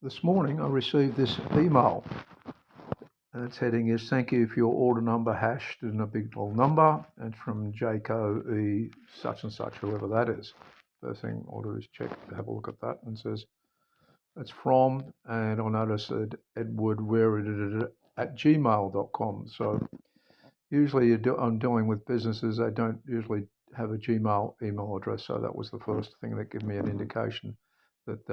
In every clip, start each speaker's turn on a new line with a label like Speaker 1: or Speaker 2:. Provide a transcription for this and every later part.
Speaker 1: This morning I received this email and its heading is "Thank you for your order number hashed in a big long number." And from Jaco E such and such, whoever that is. First thing I'll do is have a look at that, and says it's from, and I noticed that Edward where it is at gmail.com. So usually I'm dealing with businesses, they don't usually have a Gmail email address. So that was the first thing that gave me an indication that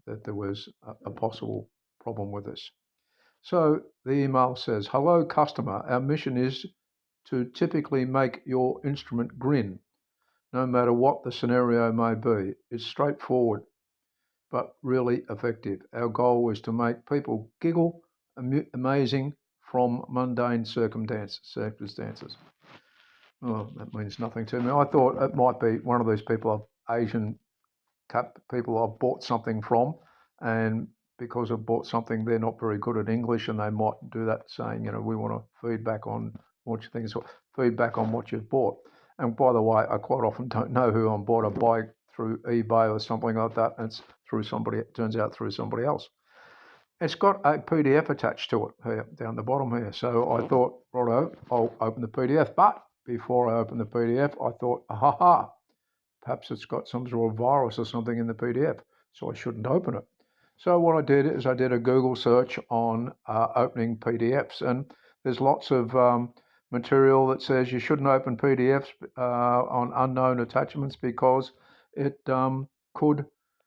Speaker 1: that there was a possible problem with this. So the email says, "Hello customer, our mission is to typically make your instrument grin, no matter what the scenario may be. It's straightforward, but really effective. Our goal is to make people giggle, amazing from mundane circumstances." Well, that means nothing to me. I thought it might be one of these people, Asian people I've bought something from, and because I've bought something, they're not very good at English, and they might do that saying, we want to feedback on what you think, so feedback on what you've bought. And by the way, I quite often don't know who I'm bought. I buy through eBay or something like that, and it's it turns out through somebody else. It's got a PDF attached to it here, down the bottom here. So I thought, righto, I'll open the PDF. But before I opened the PDF, I thought, perhaps it's got some sort of virus or something in the PDF, so I shouldn't open it. So what I did is I did a Google search on opening PDFs, and there's lots of material that says you shouldn't open PDFs on unknown attachments because it could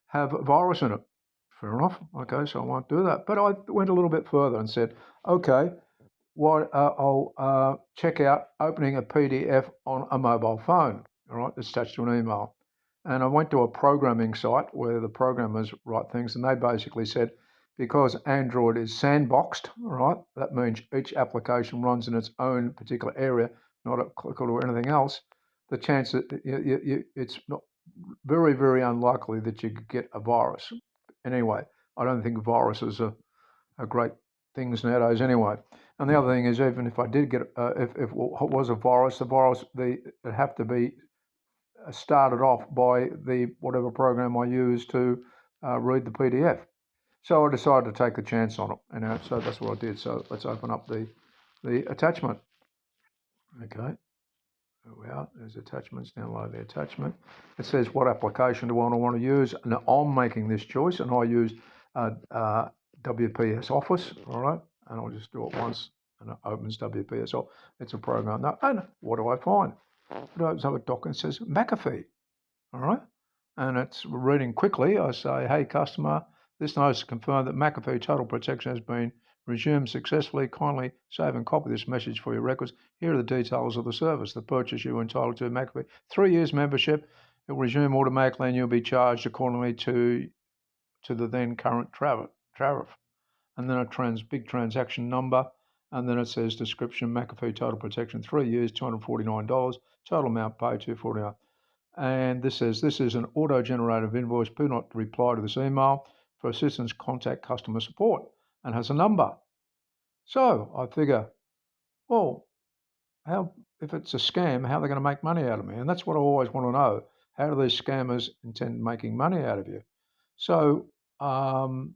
Speaker 1: have a virus in it. Fair enough. Okay, so I won't do that. But I went a little bit further and said, okay, I'll check out opening a PDF on a mobile phone. All right, it's attached to an email. And I went to a programming site where the programmers write things, and they basically said, because Android is sandboxed, all right, that means each application runs in its own particular area, not applicable to anything else. The chance that it's not very, very unlikely that you could get a virus. Anyway, I don't think viruses are great things nowadays anyway. And the other thing is, even if I did get, if it was a virus, it'd have to be started off by the whatever program I use to read the PDF. So I decided to take the chance on it, so that's what I did. So let's open up the attachment. Okay, there we are. There's attachments. Download the attachment. It says what application do I want to use, and I'm making this choice, and I use WPS Office. All right, and I'll just do it once, and it opens WPS Office. It's a program. Now, and what do I find? It opens up a doc and says McAfee. All right, and it's reading quickly. I say, "Hey customer, this notice confirmed that McAfee Total Protection has been resumed successfully. Kindly save and copy this message for your records. Here are the details of the service. The purchase you are entitled to McAfee 3 years membership. It will resume automatically, and you'll be charged accordingly to the then current tariff." And then a big transaction number, and then it says description: McAfee Total Protection 3 years, $249. Total amount paid $249. And this says, "This is an auto-generated invoice. Do not reply to this email. For assistance, contact customer support," and has a number. So I figure, well, if it's a scam, how are they going to make money out of me? And that's what I always want to know. How do these scammers intend making money out of you? So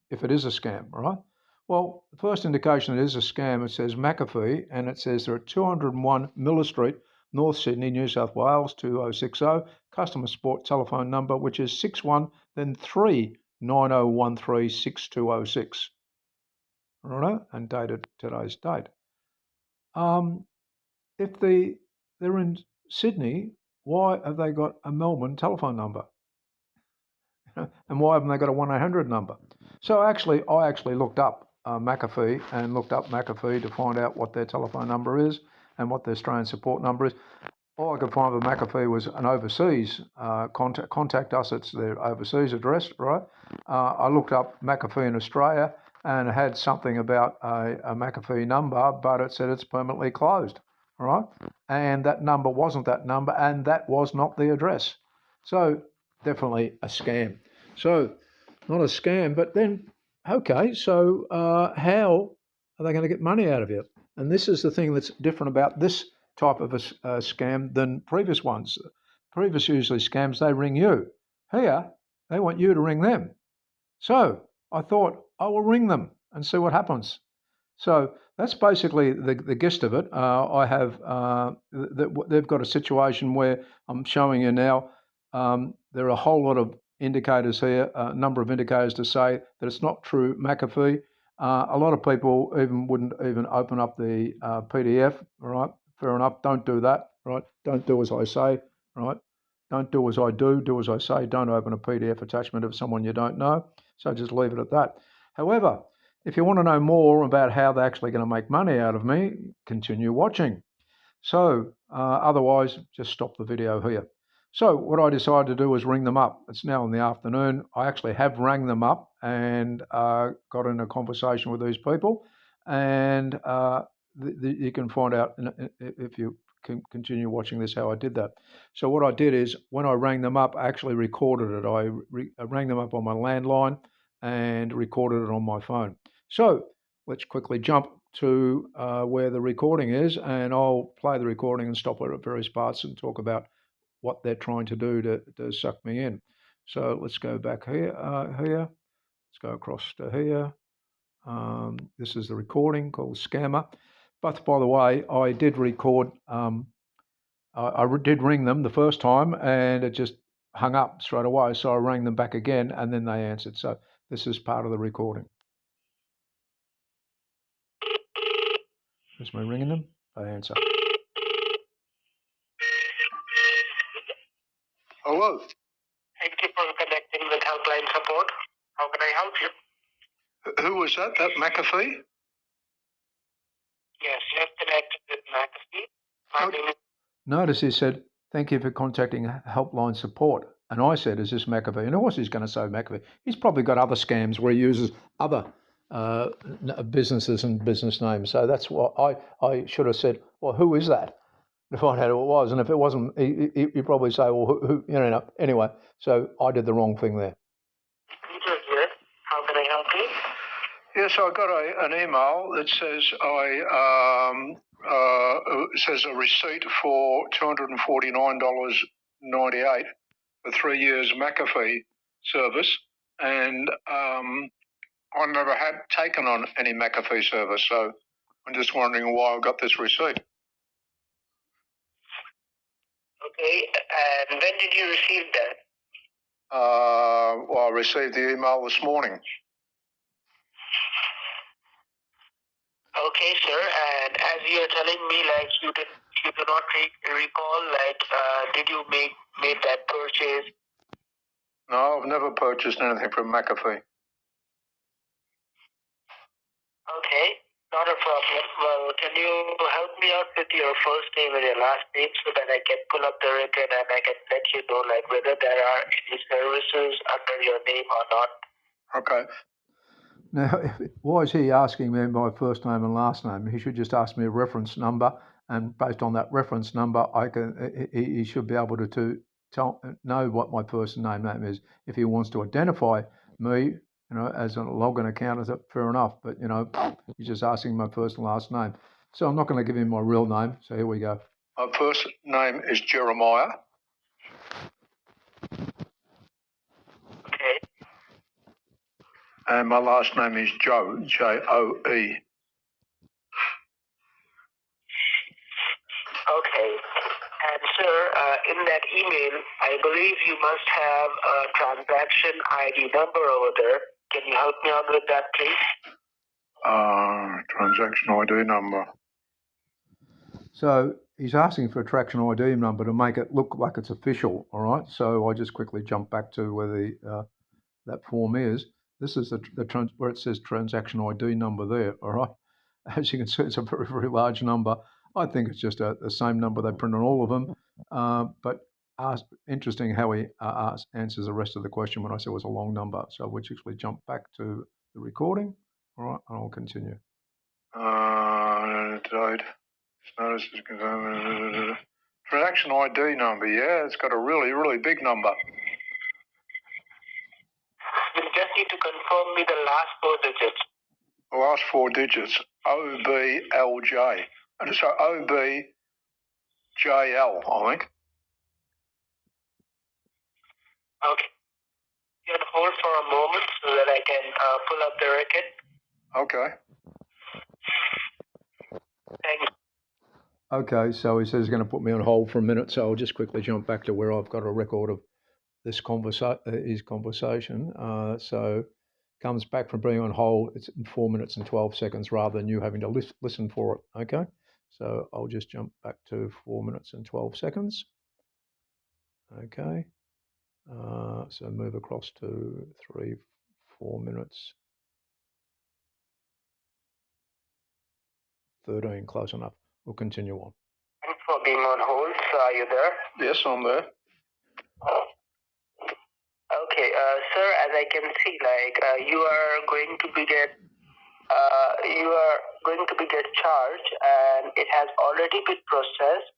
Speaker 1: if it is a scam, right? Well, the first indication it is a scam, it says McAfee, and it says they're at 201 Miller Street, North Sydney, New South Wales, 2060. Customer support telephone number, which is 61, then 390136206. Right? And dated today's date. If they're in Sydney, why have they got a Melbourne telephone number? And why haven't they got a 1-800 number? So I actually looked up McAfee and looked up McAfee to find out what their telephone number is and what their Australian support number is. All I could find with McAfee was an overseas contact us. It's their overseas address, right? I looked up McAfee in Australia and it had something about a McAfee number, but it said it's permanently closed, all right? And that number wasn't that number, and that was not the address. So definitely a scam. So not a scam, but then, okay, so how are they going to get money out of you? And this is the thing that's different about this type of a scam than previous ones. Previous usually scams, they ring you. Here, they want you to ring them. So I thought, I will ring them and see what happens. So that's basically the gist of it. They've got a situation where I'm showing you now. There are a whole lot of indicators here, a number of indicators to say that it's not true McAfee. A lot of people wouldn't even open up the PDF. All right, fair enough. Don't do that. Right, don't do as I say. Right, don't do as I do. Do as I say. Don't open a PDF attachment of someone you don't know. So just leave it at that. However, if you want to know more about how they're actually going to make money out of me, continue watching. So otherwise, just stop the video here. So what I decided to do was ring them up. It's now in the afternoon. I actually have rang them up and got in a conversation with these people. And you can find out if you can continue watching this how I did that. So what I did is when I rang them up, I actually recorded it. I rang them up on my landline and recorded it on my phone. So let's quickly jump to where the recording is, and I'll play the recording and stop it at various parts and talk about what they're trying to do to suck me in. So let's go back here. Let's go across to here. This is the recording called Scammer. But by the way, I did record. I did ring them the first time, and it just hung up straight away. So I rang them back again, and then they answered. So this is part of the recording. There's me ringing them. They answer. Hello.
Speaker 2: Thank you for connecting with helpline support. How can I help you?
Speaker 1: Who was that? That McAfee?
Speaker 2: Yes, you're connected with McAfee. My name is...
Speaker 1: Notice he said, thank you for contacting helpline support. And I said, is this McAfee? And of course he's going to say McAfee. He's probably got other scams where he uses other businesses and business names. So that's what I should have said, well, who is that? To find out who it was. And if it wasn't, he'd probably say, well, who anyway. So I did the wrong thing there.
Speaker 2: Peter here. How can I help you?
Speaker 1: Yes, I got an email that says says a receipt for $249.98 for 3 years McAfee service, and I never had taken on any McAfee service, so I'm just wondering why I got this receipt.
Speaker 2: Okay, and when did you receive that?
Speaker 1: Well, I received the email this morning.
Speaker 2: Okay, sir. And as you're telling me, like you do not recall, like did you made that purchase?
Speaker 1: No, I've never purchased anything from McAfee.
Speaker 2: Okay, not a problem. Well, can you help me out with your first name and your last name so that I can pull up the record and I can let you know like whether there are any services under your name or not?
Speaker 1: Okay. Now, why is he asking me my first name and last name? He should just ask me a reference number, and based on that reference number, he should be able to know what my first name is. If he wants to identify me, as a login account, fair enough. But he's just asking my first and last name, so I'm not going to give him my real name. So here we go. My first name is Jeremiah.
Speaker 2: Okay.
Speaker 1: And my last name is Joe, Joe.
Speaker 2: Okay. And sir, in that email, I believe you must have a transaction ID number over there. Can you help me out with that, please?
Speaker 1: Transaction ID number. So he's asking for a transaction ID number to make it look like it's official, all right? So I just quickly jump back to where that form is. This is where it says transaction ID number there, all right? As you can see, it's a very, very large number. I think it's just the same number they print on all of them. But interesting how he answers the rest of the question when I said it was a long number. So we'll actually jump back to the recording, all right, and I'll continue. Transaction ID number, yeah, it's got a really, really big number.
Speaker 2: You just need to confirm me the last 4 digits.
Speaker 1: The last 4 digits, OBLJ. And so OBJL, I think.
Speaker 2: Okay. You on hold for a moment so that I can pull up the record.
Speaker 1: Okay.
Speaker 2: Thanks.
Speaker 1: Okay, so he says he's going to put me on hold for a minute, so I'll just quickly jump back to where I've got a record of this his conversation. So comes back from being on hold. It's in 4 minutes and 12 seconds rather than you having to listen for it. Okay, so I'll just jump back to 4 minutes and 12 seconds. Okay, so move across to 4 minutes 13. Close enough. We'll continue on.
Speaker 2: Thanks for being on hold. So are you there?
Speaker 1: Yes, I'm there.
Speaker 2: Okay, sir. As I can see, you are going to be get charged, and it has already been processed,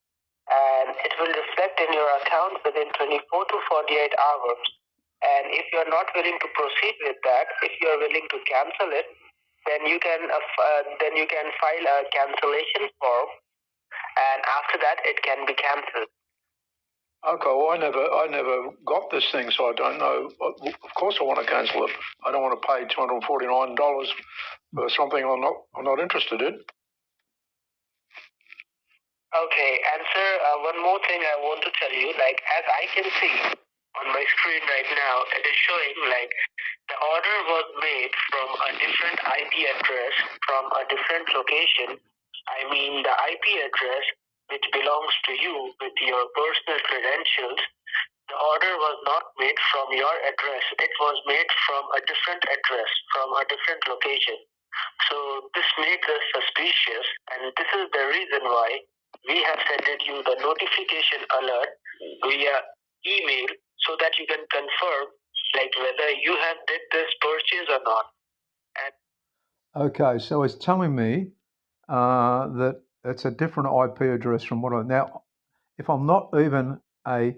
Speaker 2: and it will reflect in your account within 24 to 48 hours. And if you are not willing to proceed with that, if you are willing to cancel it, then you can file a cancellation form, and after that it can be cancelled.
Speaker 1: Okay, well, I never got this thing, so I don't know. Of course, I want to cancel it. I don't want to pay $249 for something I'm not interested in.
Speaker 2: Okay, and sir, one more thing I want to tell you, as I can see on my screen right now, it is showing the order was made from a different IP address from a different location. I mean, the IP address which belongs to you with your personal credentials. The order was not made from your address. It was made from a different address, from a different location. So this made us suspicious, and this is the reason why we have sent you the notification alert via email so that you can confirm whether you have did this purchase or not.
Speaker 1: Okay, so it's telling me that it's a different IP address from what now. If I'm not even a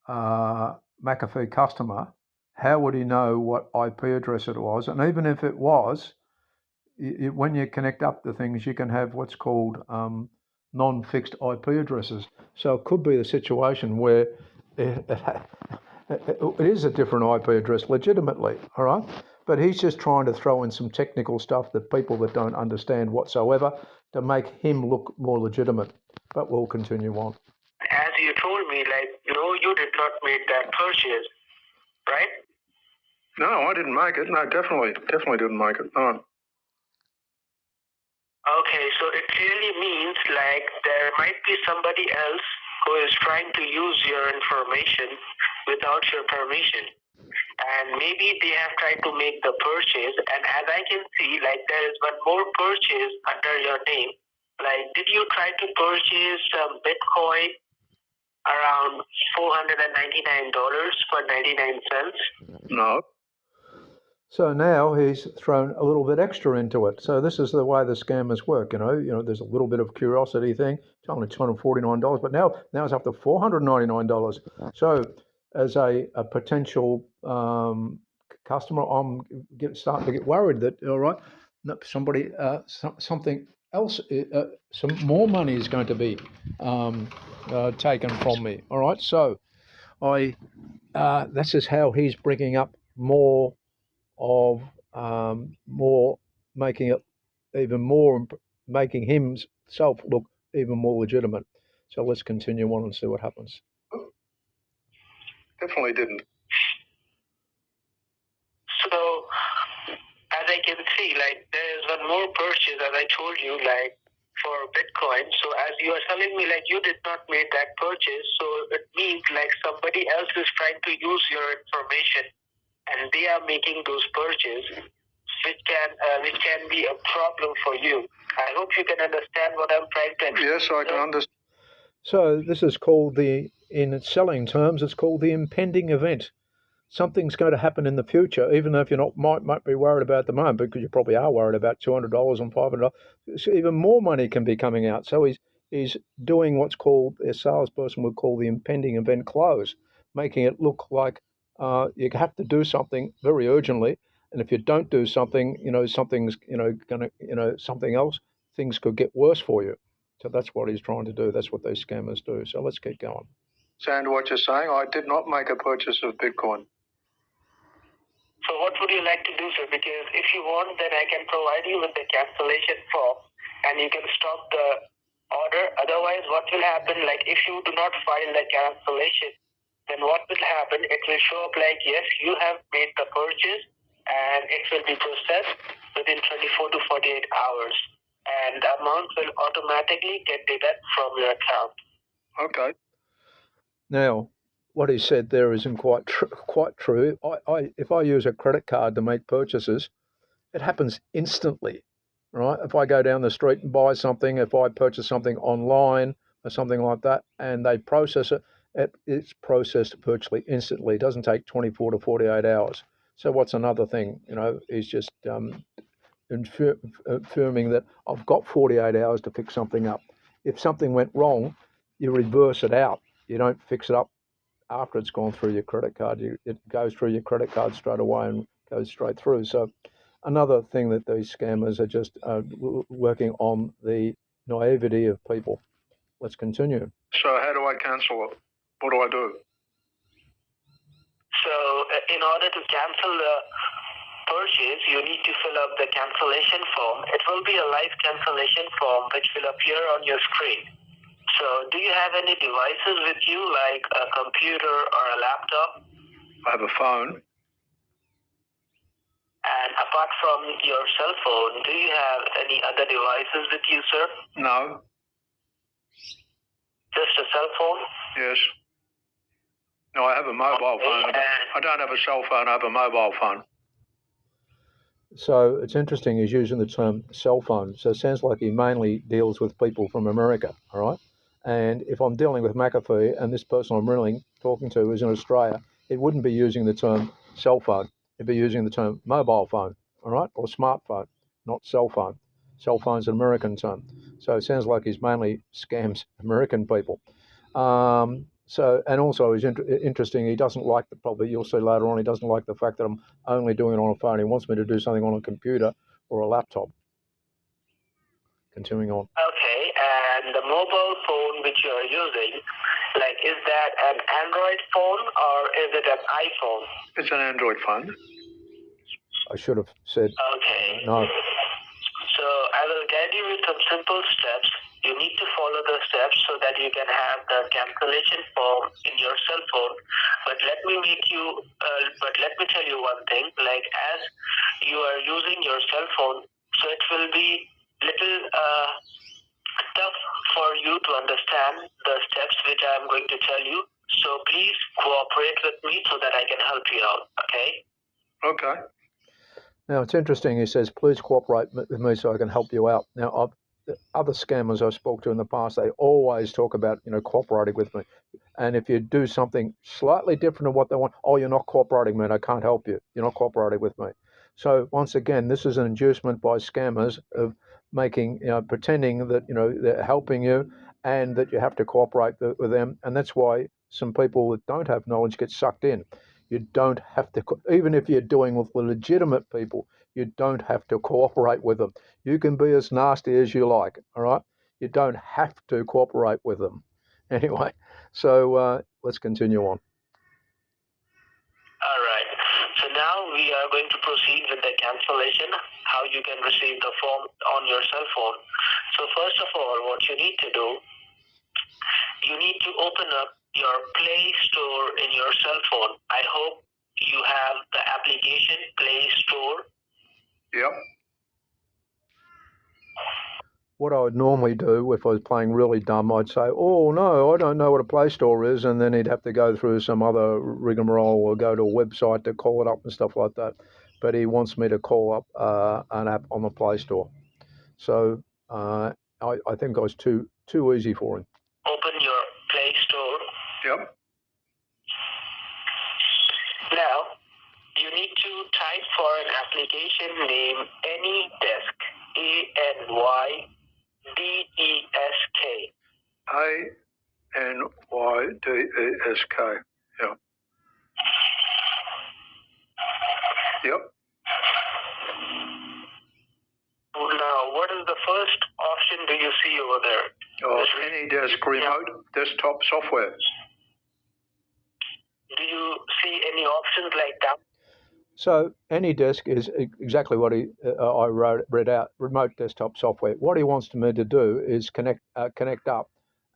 Speaker 1: McAfee customer, how would he know what IP address it was? And even if it was, when you connect up the things, you can have what's called non-fixed IP addresses. So it could be the situation where it is a different IP address legitimately, all right? But he's just trying to throw in some technical stuff that people that don't understand whatsoever to make him look more legitimate. But we'll continue on.
Speaker 2: As you told me, no, you did not make that purchase, right?
Speaker 1: No, I didn't make it. No, definitely didn't make it. No.
Speaker 2: Okay, so it clearly means there might be somebody else who is trying to use your information without your permission. And maybe they have tried to make the purchase. And as I can see, there is one more purchase under your name. Did you try to purchase some Bitcoin around $499 for 99 cents?
Speaker 1: No. So now he's thrown a little bit extra into it. So this is the way the scammers work. You know, there's a little bit of curiosity thing. It's only $249, but now it's up to $499. So as a potential customer, I'm starting to get worried that somebody something else, some more money is going to be taken from me. All right, so this is how he's bringing up more of more making it even more, making himself look even more legitimate. So let's continue on and see what happens. Definitely didn't.
Speaker 2: So, as I can see, there is one more purchase, as I told you, for Bitcoin. So, as you are telling me, you did not make that purchase, so it means somebody else is trying to use your information, and they are making those purchases, which can be a problem for you. I hope you can understand what I'm trying to explain.
Speaker 1: Yes, I can understand. So this is called in selling terms, it's called the impending event. Something's going to happen in the future, even if you're not might be worried about at the moment, because you probably are worried about $200 and $500. So even more money can be coming out. So he's doing what's called, a salesperson would call the impending event close, making it look like you have to do something very urgently, and if you don't do something, something's gonna something else, things could get worse for you. So that's what he's trying to do. That's what these scammers do. So let's keep going. Sound what you're saying? I did not make a purchase of Bitcoin.
Speaker 2: So what would you like to do, sir? Because if you want, then I can provide you with the cancellation form and you can stop the order. Otherwise, what will happen, like if you do not file the cancellation, then what will happen, it will show up like, yes, you have made the purchase and it will be processed within 24 to 48 hours. And the amount will automatically get deducted from your account.
Speaker 1: Okay. Now, what he said there isn't quite true. If I use a credit card to make purchases, it happens instantly, right? If I go down the street and buy something, if I purchase something online or something like that, and they process it, it's processed virtually instantly. It doesn't take 24 to 48 hours. So what's another thing, is just affirming that I've got 48 hours to fix something up. If something went wrong, you reverse it out. You don't fix it up after it's gone through your credit card. It goes through your credit card straight away and goes straight through. So another thing that these scammers are just working on the naivety of people. Let's continue. So how do I cancel it? What do I do?
Speaker 2: So in order to cancel the purchase, you need to fill up the cancellation form. It will be a live cancellation form which will appear on your screen. So do you have any devices with you, like a computer or a laptop?
Speaker 1: I have a phone.
Speaker 2: And apart from your cell phone, do you have any other devices with you, sir?
Speaker 1: No.
Speaker 2: Just a cell phone?
Speaker 1: Yes. No, I have a mobile phone. I don't have a cell phone, I have a mobile phone. So it's interesting he's using the term cell phone. So it sounds like he mainly deals with people from America, all right? And if I'm dealing with McAfee and this person I'm really talking to is in Australia, it wouldn't be using the term cell phone. It'd be using the term mobile phone, all right? Or smartphone, not cell phone. Cell phone's an American term. So it sounds like he's mainly scams American people. And also it's interesting, he doesn't like probably you'll see later on, he doesn't like the fact that I'm only doing it on a phone. He wants me to do something on a computer or a laptop. Continuing on.
Speaker 2: Okay, and the mobile phone which you are using, like, is that an Android phone or is it an iPhone?
Speaker 1: It's an Android phone. I should have said
Speaker 2: okay.
Speaker 1: No.
Speaker 2: So I will guide you with some simple steps. You need to follow the steps so that you can have the cancellation form in your cell phone. But let me tell you one thing. Like, as you are using your cell phone, so it will be little tough for you to understand the steps which I am going to tell you. So please cooperate with me so that I can help you out. Okay?
Speaker 1: Okay. Now, it's interesting. He says, please cooperate with me so I can help you out. Now, other scammers I've spoke to in the past, they always talk about, cooperating with me. And if you do something slightly different than what they want, oh, you're not cooperating, man. I can't help you. You're not cooperating with me. So once again, this is an inducement by scammers of making, pretending that, they're helping you and that you have to cooperate with them. And that's why some people that don't have knowledge get sucked in. You don't have to, even if you're doing with legitimate people, you don't have to cooperate with them. You can be as nasty as you like, all right? You don't have to cooperate with them. Anyway, so let's continue on.
Speaker 2: All right. So now we are going to proceed with the cancellation, how you can receive the form on your cell phone. So first of all, what you need to do, you need to open up your Play Store in your cell phone. I hope you have the application Play Store.
Speaker 1: Yep. What I would normally do if I was playing really dumb, I'd say, oh, no, I don't know what a Play Store is, and then he'd have to go through some other rigmarole or go to a website to call it up and stuff like that. But he wants me to call up an app on the Play Store. So I think I was too easy for him.
Speaker 2: Open your Play Store.
Speaker 1: Yep.
Speaker 2: Now, you need to type for an application name AnyDesk, ANYDESK.
Speaker 1: ANYDESK. Yep. Yep.
Speaker 2: Now, what is the first option do you see over there?
Speaker 1: Oh, AnyDesk remote desktop software.
Speaker 2: Do you see any options like that?
Speaker 1: So AnyDesk is exactly what I read out, remote desktop software. What he wants me to do is connect up,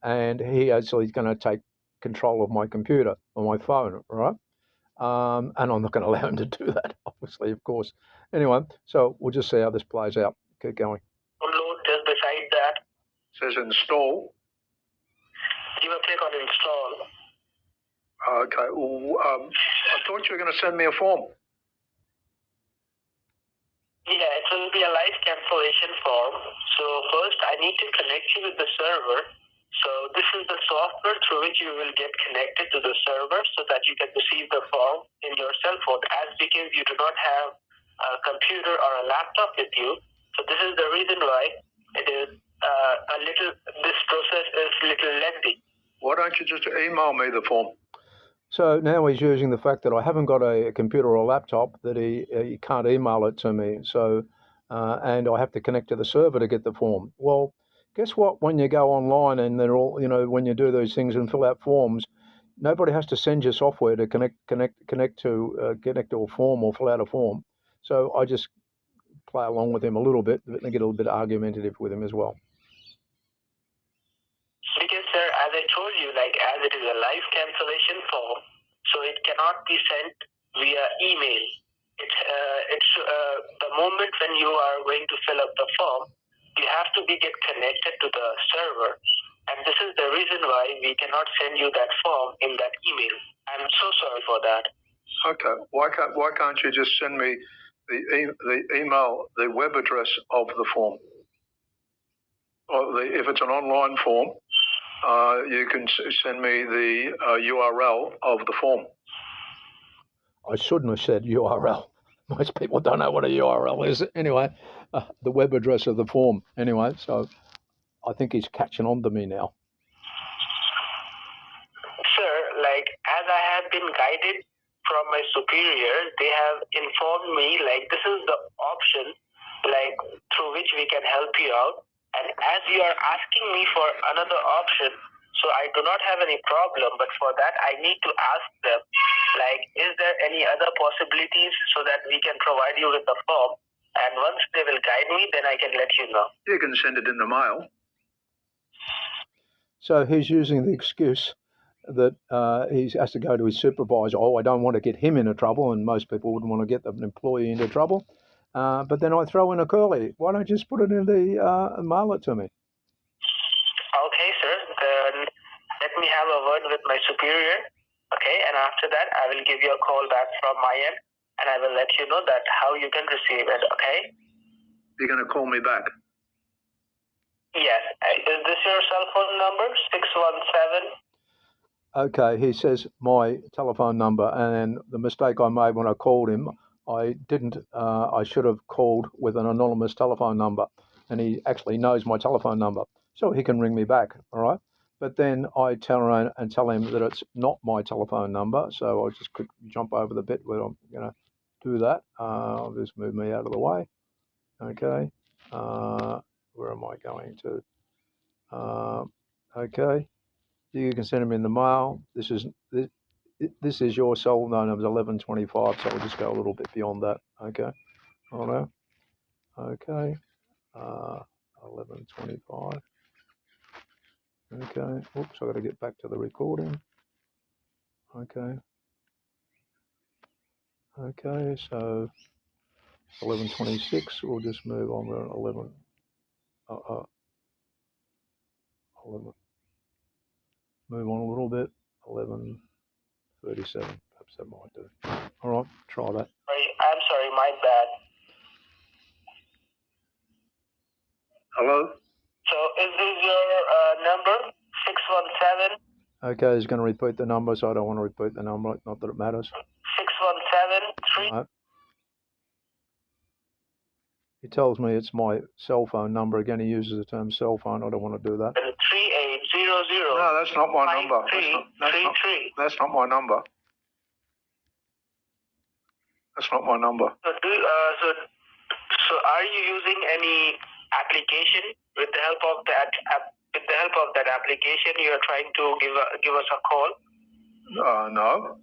Speaker 1: and he actually is going to take control of my computer or my phone, right? And I'm not going to allow him to do that, obviously, of course. Anyway, so we'll just see how this plays out. Keep going.
Speaker 2: Download just beside that.
Speaker 1: It says install.
Speaker 2: You will click on install.
Speaker 1: Okay. Well, I thought you were going to send me a form.
Speaker 2: Yeah, it will be a live cancellation form. So first I need to connect you with the server. So this is the software through which you will get connected to the server so that you can receive the form in your cell phone, as because you do not have a computer or a laptop with you. So this is the reason why it is this process is a little lengthy.
Speaker 1: Why don't you just email me the form? So now he's using the fact that I haven't got a computer or a laptop, that he can't email it to me. So, and I have to connect to the server to get the form. Well, guess what? When you go online and they're all, when you do those things and fill out forms, nobody has to send you software to connect to a form or fill out a form. So I just play along with him a little bit and get a little bit argumentative with him as well.
Speaker 2: Because, sir, as I told you, as it is a live cancellation form, so it cannot be sent via email. It's the moment when you are going to fill up the form, you have to get connected to the server, and this is the reason why we cannot send you that form in that email. I'm so sorry for that.
Speaker 1: Okay. Why can't you just send me the email, the web address of the form? Or if it's an online form, you can send me the URL of the form. I shouldn't have said URL. Most people don't know what a URL is. Anyway, the web address of the form. Anyway, so I think he's catching on to me now.
Speaker 2: Sir, as I have been guided from my superiors, they have informed me this is the option through which we can help you out. And as you are asking me for another option, so I do not have any problem, but for that I need to ask them, is there any other possibilities so that we can provide you with the form? And once they will guide me, then I can let you know. You can send it in the mail.
Speaker 1: So he's using the excuse that he has to go to his supervisor. Oh, I don't want to get him into trouble, and most people wouldn't want to get an employee into trouble. But then I throw in a curly. Why don't you just put it in the mail it to me?
Speaker 2: Okay, sir. Then let me have a word with my superior. Okay, and after that, I will give you a call back from my end, and I will let you know that how you can receive it. Okay?
Speaker 1: You're going to call me back?
Speaker 2: Yes. Is this your cell phone number? 617.
Speaker 1: Okay, he says my telephone number, and the mistake I made when I called him, I didn't. I should have called with an anonymous telephone number, and he actually knows my telephone number, so he can ring me back. All right. But then I turn around and tell him that it's not my telephone number, so I'll just quick jump over the bit where I'm going to do that. I'll just move me out of the way. Okay. Where am I going to? Okay. You can send them in the mail. This is your cell phone number, 1125. So we'll just go a little bit beyond that. Okay. Righto. Okay. 1125. Okay. Oops, I got to get back to the recording. Okay. Okay. So 1126. We'll just move on to 11. 11. Move on a little bit. 1137. Perhaps that might do. All right. Try that.
Speaker 2: I'm sorry. My bad.
Speaker 1: Hello?
Speaker 2: So is this your number? 617?
Speaker 1: Okay, he's going to repeat the number, so I don't want to repeat the number, not that it matters.
Speaker 2: 617
Speaker 1: Right. He tells me it's my cell phone number. Again, he uses the term cell phone. I don't want to do that.
Speaker 2: 3800.
Speaker 1: No, that's not my number. That's not my number. That's not my number.
Speaker 2: So are you using any application? With the help of that application, you are trying to give us a call?
Speaker 1: No.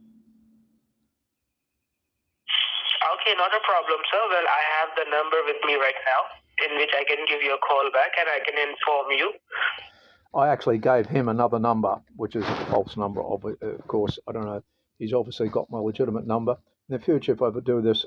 Speaker 2: Okay, not a problem, sir. Well, I have the number with me right now, in which I can give you a call back and I can inform you.
Speaker 1: I actually gave him another number, which is a false number. Of course, I don't know. He's obviously got my legitimate number. In the future, if I ever do this,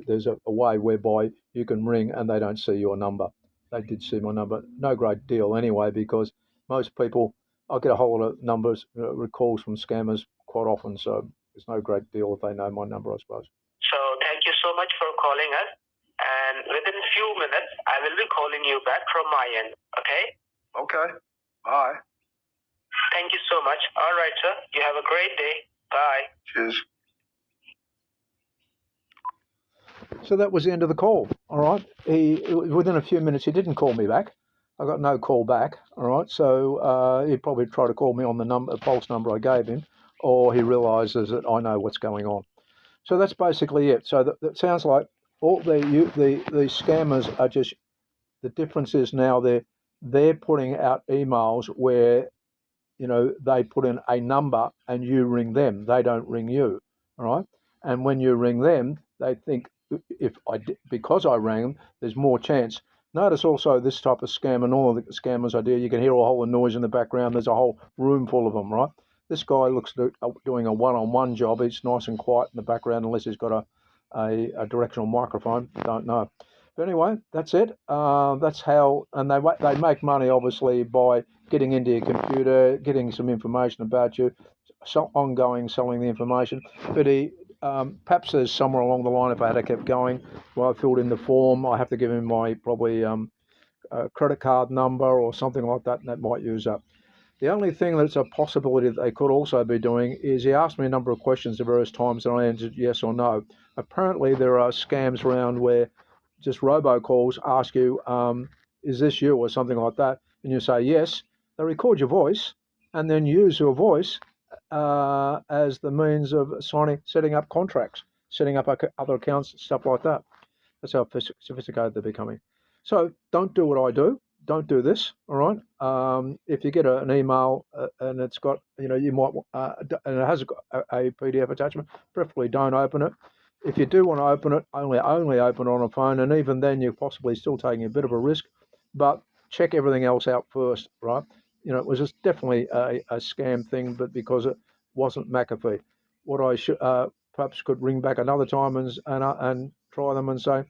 Speaker 1: there's a way whereby you can ring and they don't see your number. They did see my number. No great deal anyway, because most people, I get a whole lot of numbers, calls from scammers quite often. So it's no great deal if they know my number, I suppose.
Speaker 2: So thank you so much for calling us. And within a few minutes, I will be calling you back from my end. Okay?
Speaker 1: Okay. Bye.
Speaker 2: Thank you so much. All right, sir. You have a great day. Bye.
Speaker 1: Cheers. So that was the end of the call. All right. Within a few minutes, he didn't call me back. I got no call back. All right. So he'd probably try to call me on the false number I gave him, or he realizes that I know what's going on. So that's basically it. So that sounds like all the scammers are just, the difference is now they're putting out emails where, they put in a number and you ring them. They don't ring you, all right? And when you ring them, they think because I rang them, there's more chance. Notice also this type of scam, and all of the scammers I do, you can hear a whole noise in the background. There's a whole room full of them, right? This guy looks doing a one-on-one job. He's nice and quiet in the background, unless he's got a directional microphone. Don't know. But anyway, that's it. That's how, and they make money obviously by getting into your computer, getting some information about you, ongoing selling the information. But perhaps there's somewhere along the line, if I had kept going, where I filled in the form, I have to give him my probably credit card number or something like that, and that might use up. The only thing that's a possibility that they could also be doing is he asked me a number of questions at various times and I answered yes or no. Apparently there are scams around where just robocalls ask you, is this you, or something like that, and you say yes. They record your voice and then use your voice as the means of setting up contracts, setting up other accounts, stuff like that. That's how sophisticated they're becoming. So don't do what I do. Don't do this. All right. If you get an email and it's got, you might, and it has a PDF attachment, preferably don't open it. If you do want to open it, only open it on a phone, and even then you're possibly still taking a bit of a risk. But check everything else out first, right? It was just definitely a scam thing, but because it wasn't McAfee, what I should perhaps could ring back another time and try them and say,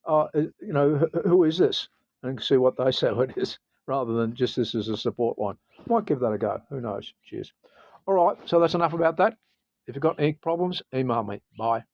Speaker 1: who is this, and see what they say it is, rather than just this as a support line. Might give that a go. Who knows? Cheers. All right. So that's enough about that. If you've got any problems, email me. Bye.